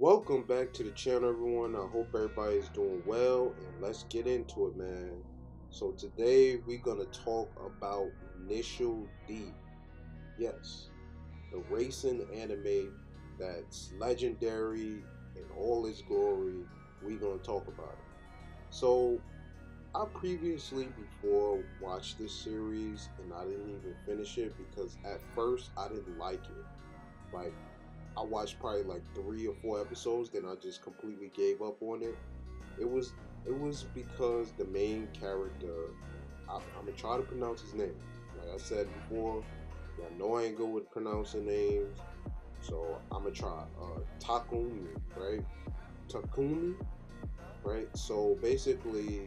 Welcome back to the channel, everyone. I hope everybody is doing well, and let's get into it, man. So today we're gonna talk about Initial D. Yes, the racing anime that's legendary in all its glory. We're gonna talk about it. So I previously before watched this series and I didn't even finish it because at first I didn't like it. Like I watched probably like 3 or 4 episodes, then I just completely gave up on it. It was it was because the main character, I'm gonna try to pronounce his name. Like I said before, I know I ain't good with pronouncing names, so I'm gonna try. Takumi, right? Takumi, right? So basically,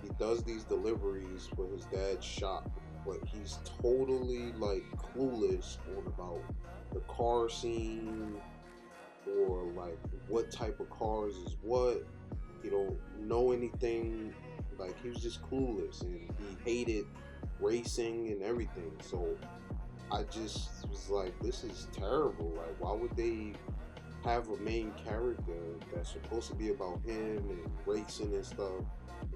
he does these deliveries for his dad's shop, but he's totally like clueless on about the car scene or like what type of cars is what. He don't know anything. Like he was just clueless and he hated racing and everything. So I just was like, this is terrible. Like why would they have a main character that's supposed to be about him and racing and stuff,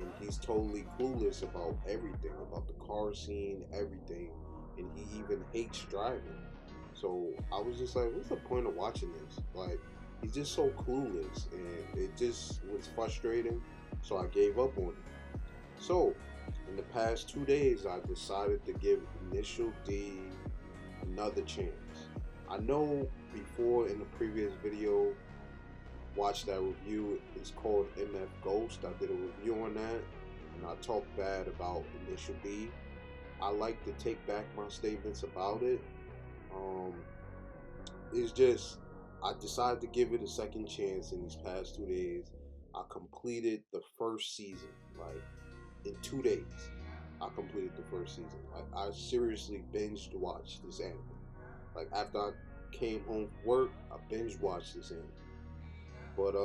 and he's totally clueless about everything, about the car scene, everything, and he even hates driving. So I was just like, what's the point of watching this? Like, he's just so clueless, and it just was frustrating. So I gave up on it. So in the past 2 days, I decided to give Initial D another chance. I know before in the previous video, watch that review. It's called MF Ghost. I did a review on that, and I talked bad about Initial D. I like to take back my statements about it. Um, it's just I decided to give it a second chance in these past 2 days. I completed the first season, like in 2 days. I completed the first season. Like I seriously binged watched this anime. Like after I came home from work, I binge watched this anime. But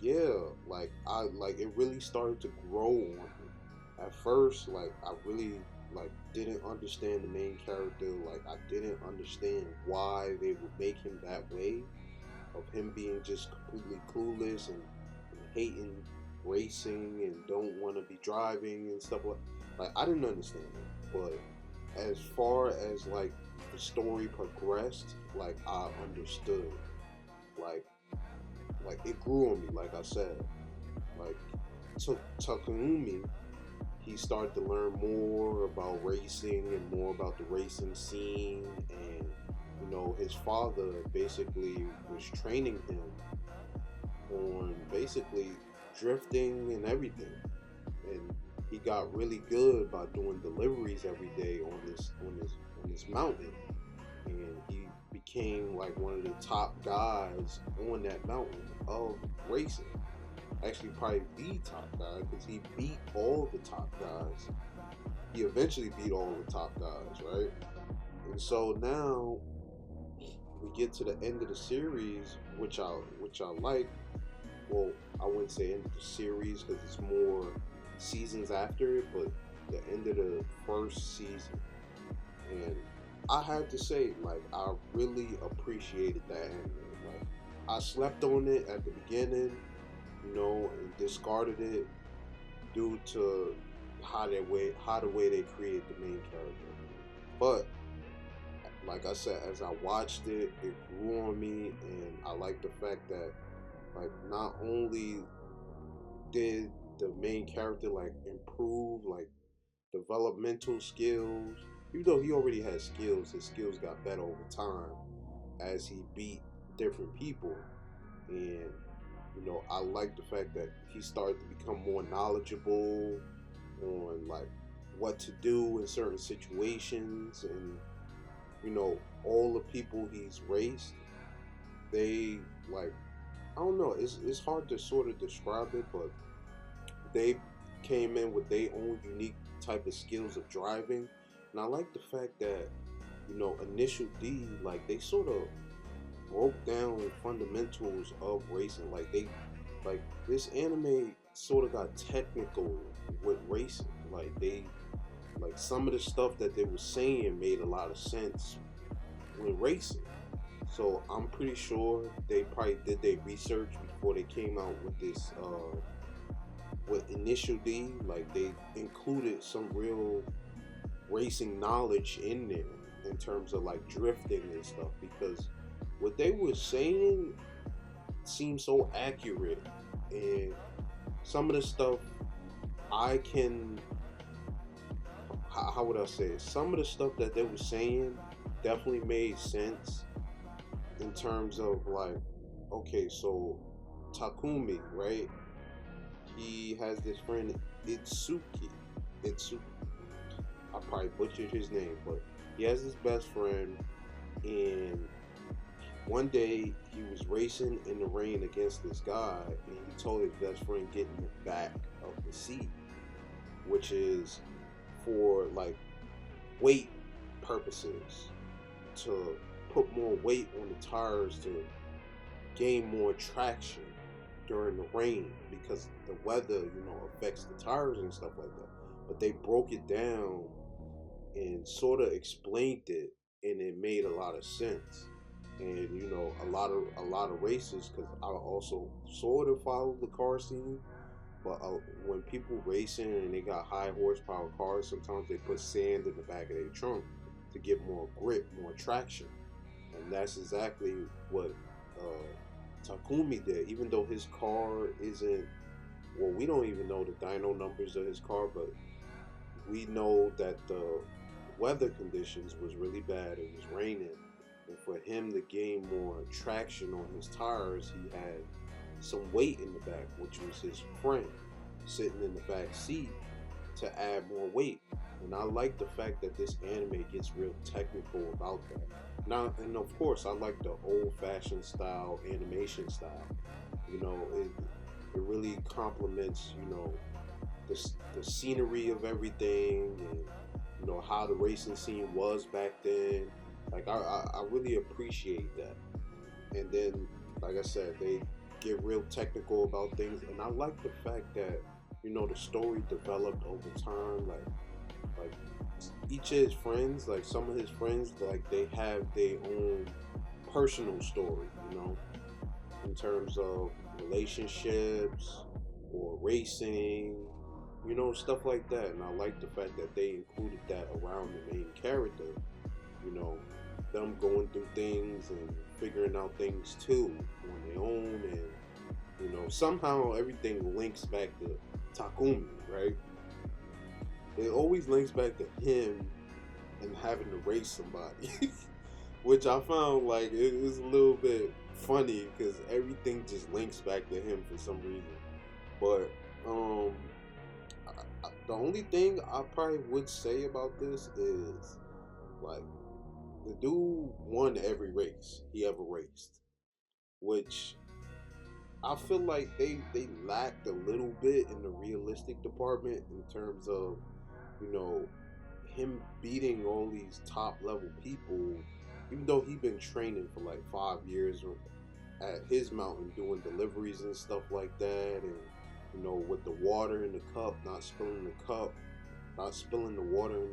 yeah, like I like it really started to grow on me. At first, like I really like didn't understand the main character. Like I didn't understand why they would make him that way, of him being just completely clueless and hating racing and don't want to be driving and stuff like I didn't understand it. But as far as like the story progressed, like I understood. Like it grew on me, like I said. Like Takumi, he started to learn more about racing and more about the racing scene, and his father basically was training him on basically drifting and everything, and he got really good by doing deliveries every day on this mountain, and he became like one of the top guys on that mountain of racing. Actually, probably the top guy because he beat all the top guys. He eventually beat all the top guys, right? And so now we get to the end of the series, which I like. Well, I wouldn't say end of the series because it's more seasons after it, but the end of the first season. And I had to say, like, I really appreciated that anime. Like, I slept on it at the beginning, and discarded it due to how the way they created the main character. But like I said, as I watched it, it grew on me, and I like the fact that like not only did the main character like improve like developmental skills, even though he already had skills, his skills got better over time as he beat different people. And I like the fact that he started to become more knowledgeable on like what to do in certain situations, and all the people he's raced, they like I don't know, it's hard to sort of describe it, but they came in with their own unique type of skills of driving. And I like the fact that Initial D, like they sort of broke down fundamentals of racing. Like this anime sort of got technical with racing. Like some of the stuff that they were saying made a lot of sense when racing. So I'm pretty sure they probably did their research before they came out with this with Initial D. Like they included some real racing knowledge in there in terms of like drifting and stuff, because what they were saying seemed so accurate, and some of the stuff I can, how would I say it? Some of the stuff that they were saying definitely made sense in terms of like, okay, so Takumi, right? He has this friend Itsuki. Itsuki. I probably butchered his name, but he has his best friend, and one day he was racing in the rain against this guy, and he told his best friend get in the back of the seat, which is for like weight purposes, to put more weight on the tires to gain more traction during the rain, because the weather, affects the tires and stuff like that. But they broke it down and sort of explained it, and it made a lot of sense. And a lot of races, because I also sort of follow the car scene. But when people racing and they got high horsepower cars, sometimes they put sand in the back of their trunk to get more grip, more traction, and that's exactly what Takumi did. Even though his car isn't, well, we don't even know the dyno numbers of his car, but we know that the weather conditions was really bad. It was raining, and for him to gain more traction on his tires, he had some weight in the back, which was his friend sitting in the back seat, to add more weight. And I like the fact that this anime gets real technical about that. Now, and of course, I like the old-fashioned style, animation style. It really complements, the scenery of everything, and how the racing scene was back then. Like I really appreciate that. And then, like I said, they get real technical about things, and I like the fact that the story developed over time. Like each of his friends, like some of his friends, like they have their own personal story, in terms of relationships or racing, stuff like that. And I like the fact that they included that around the main character, you know, them going through things and figuring out things too on their own. And, somehow everything links back to Takumi, right? It always links back to him and having to race somebody, which I found like it is a little bit funny because everything just links back to him for some reason. But um, the only thing I probably would say about this is like the dude won every race he ever raced, which I feel like they lacked a little bit in the realistic department in terms of you know him beating all these top level people, even though he been training for like 5 years at his mountain doing deliveries and stuff like that, and with the water in the cup, not spilling the water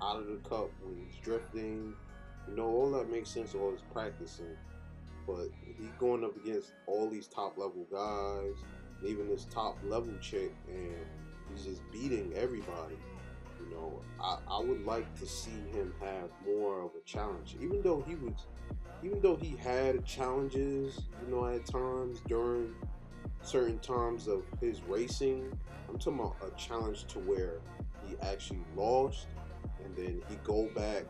out of the cup when he's drifting, all that makes sense. All his practicing, but he's going up against all these top level guys, and even this top level chick, and he's just beating everybody. I would like to see him have more of a challenge, even though he had challenges, at times during certain times of his racing. I'm talking about a challenge to where he actually lost, and then he go back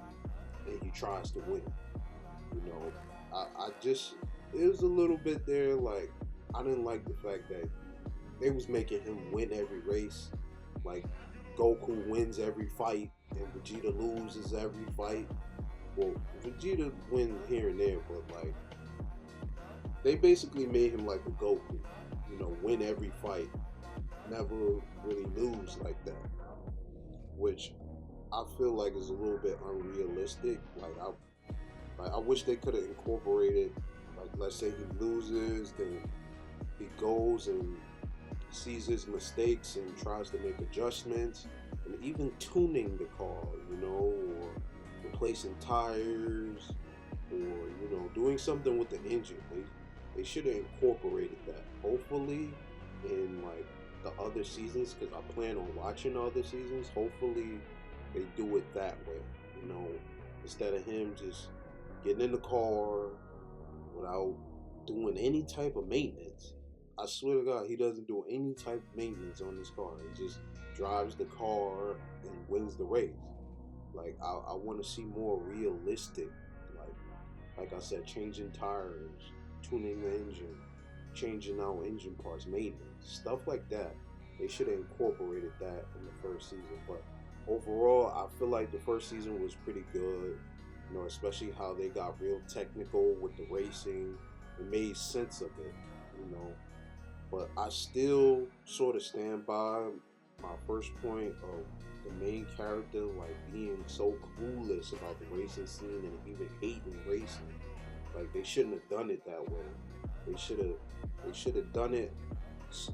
and he tries to win. You know, I just, it was a little bit there. Like I didn't like the fact that they was making him win every race. Like Goku wins every fight and Vegeta loses every fight. Well, Vegeta win here and there, but like they basically made him like a Goku. Win every fight, never really lose like that. Which I feel like is a little bit unrealistic. I wish they could have incorporated, like, let's say he loses, then he goes and sees his mistakes and tries to make adjustments, and even tuning the car, or replacing tires, or doing something with the engine. They should have incorporated that. Hopefully, in like the other seasons, because I plan on watching the other seasons. Hopefully, they do it that way. You know, instead of him just getting in the car without doing any type of maintenance. I swear to God, he doesn't do any type of maintenance on this car. He just drives the car and wins the race. Like I want to see more realistic, like like I said, changing tires, tuning the engine, changing out engine parts, maintenance, stuff like that. They should have incorporated that in the first season. But overall, I feel like the first season was pretty good. Especially how they got real technical with the racing. It made sense of it, you know. But I still sort of stand by my first point of the main character like being so clueless about the racing scene and even hating racing. Like they shouldn't have done it that way. They should have done it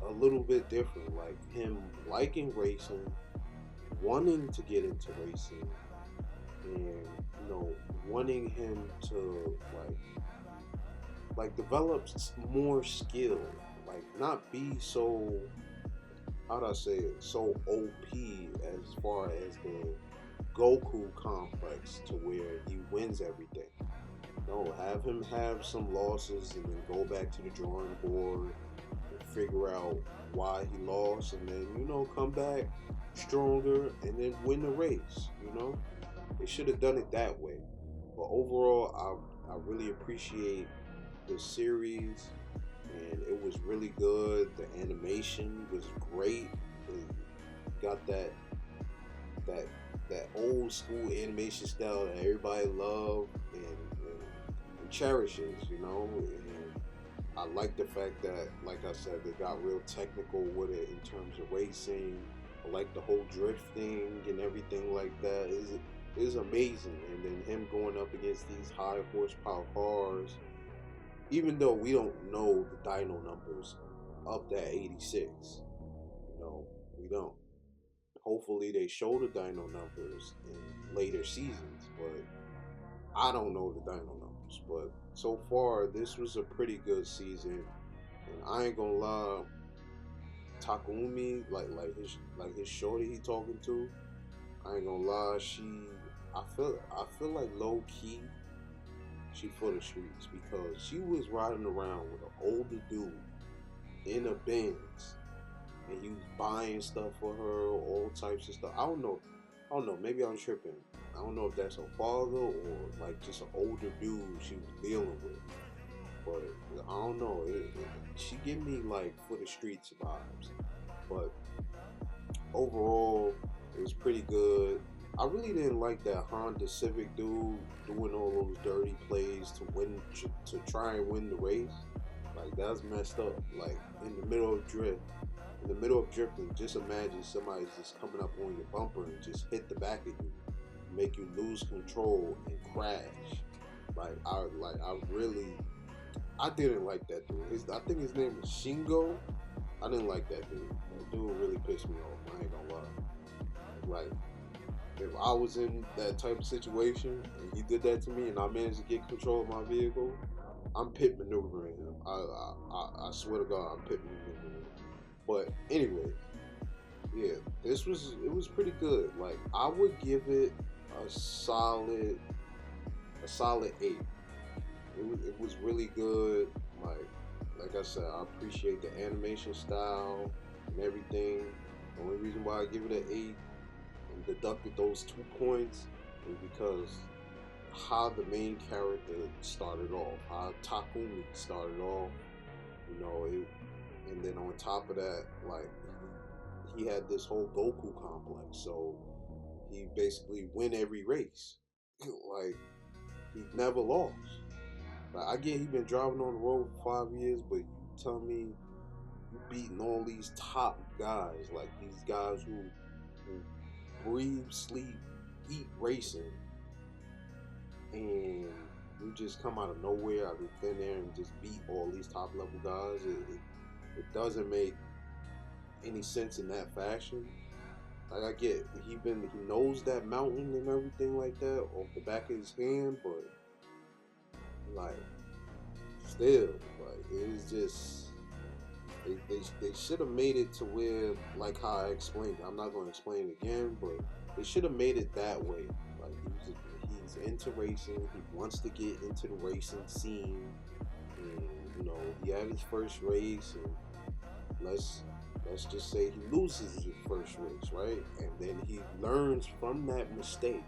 a little bit different. Like him liking racing, wanting to get into racing, and wanting him to develop more skill, like not be so, how do I say it, so OP as far as the Goku complex to where he wins everything. No, have him have some losses and then go back to the drawing board and figure out why he lost, and then come back stronger and then win the race. They should have done it that way. But overall, I really appreciate the series, and it was really good. The animation was great. It got that that old school animation style that everybody loved and cherishes. And I like the fact that, like I said, they got real technical with it in terms of racing. I like the whole drifting and everything like that. Is amazing. And then him going up against these high horsepower cars, even though we don't know the dyno numbers of that 86, we don't. Hopefully they show the dyno numbers in later seasons, but I don't know the dyno numbers. But so far, this was a pretty good season, and I ain't gonna lie, Takumi, like his shorty he talking to, I ain't gonna lie, I feel like low key she for the streets, because she was riding around with an older dude in a Benz, and he was buying stuff for her, all types of stuff. I don't know. Maybe I'm tripping. I don't know if that's her father or like just an older dude she was dealing with. But I don't know. She give me like for the streets vibes. But overall, it was pretty good. I really didn't like that Honda Civic dude doing all those dirty plays to try and win the race. Like that's messed up. Like in the middle of drifting, just imagine somebody's just coming up on your bumper and just hit the back of you, make you lose control and crash. I didn't like that dude. I think his name was Shingo. I didn't like that dude. That dude really pissed me off. I ain't gonna lie. Like, if I was in that type of situation and he did that to me and I managed to get control of my vehicle, I'm pit maneuvering him. I swear to God, I'm pit maneuvering him. But anyway, yeah, it was pretty good. Like I would give it a solid 8. It was really good. Like I said, I appreciate the animation style and everything. The only reason why I give it an 8 and deducted those 2 points is because how the main character started off, how Takumi started off, and then on top of that, like he had this whole Goku complex, so he basically win every race. Like he never lost. Like I get he been driving on the road for 5 years, but you tell me you beating all these top guys, like these guys who breathe, sleep, eat racing, and you just come out of nowhere, out of thin air, and just beat all these top level guys. It doesn't make any sense in that fashion. Like I get he knows that mountain and everything like that off the back of his hand, but Like, still, like, it was just they should have made it to where, like how I explained it. I'm not going to explain it again, but they should have made it that way. Like, he's into racing. He wants to get into the racing scene, and he had his first race, and let's let's just say he loses his first race, right? And then he learns from that mistake,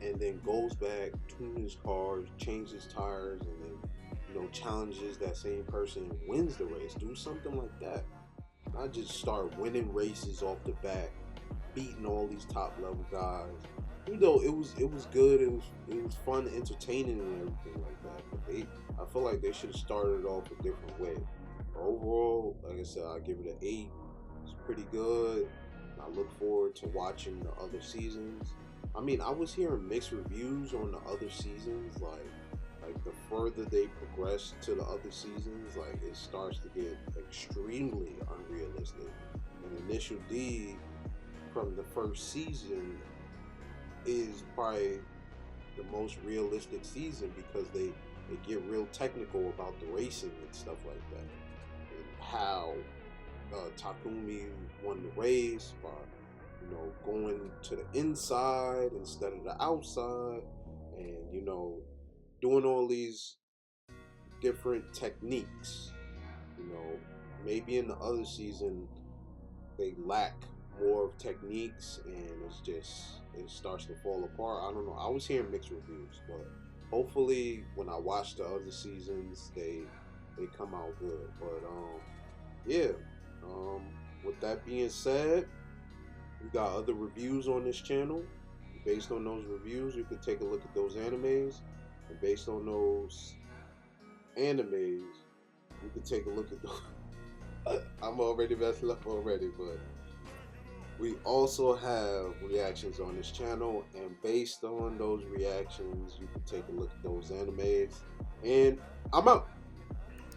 and then goes back, tunes his cars, changes tires, and then challenges that same person and wins the race. Do something like that. Not just start winning races off the bat, beating all these top level guys. It was good. It was fun, entertaining, and everything like that. But I feel like they should have started off a different way. Overall, like I said, I give it an 8. It's pretty good. I look forward to watching the other seasons. I mean, I was hearing mixed reviews on the other seasons. Like the further they progress to the other seasons, like it starts to get extremely unrealistic. And Initial D from the first season is probably the most realistic season because they get real technical about the racing and stuff like that, and how Takumi won the race by going to the inside instead of the outside, and doing all these different techniques. You know, maybe in the other season they lack more of techniques, and it starts to fall apart. I don't know. I was hearing mixed reviews, but hopefully when I watch the other seasons, they come out good. But yeah. Um, with that being said, we got other reviews on this channel. Based on those reviews, you could take a look at those animes, and based on those animes, you could take a look at those. I'm already messing up already, but we also have reactions on this channel, and based on those reactions, you can take a look at those animes. And I'm out.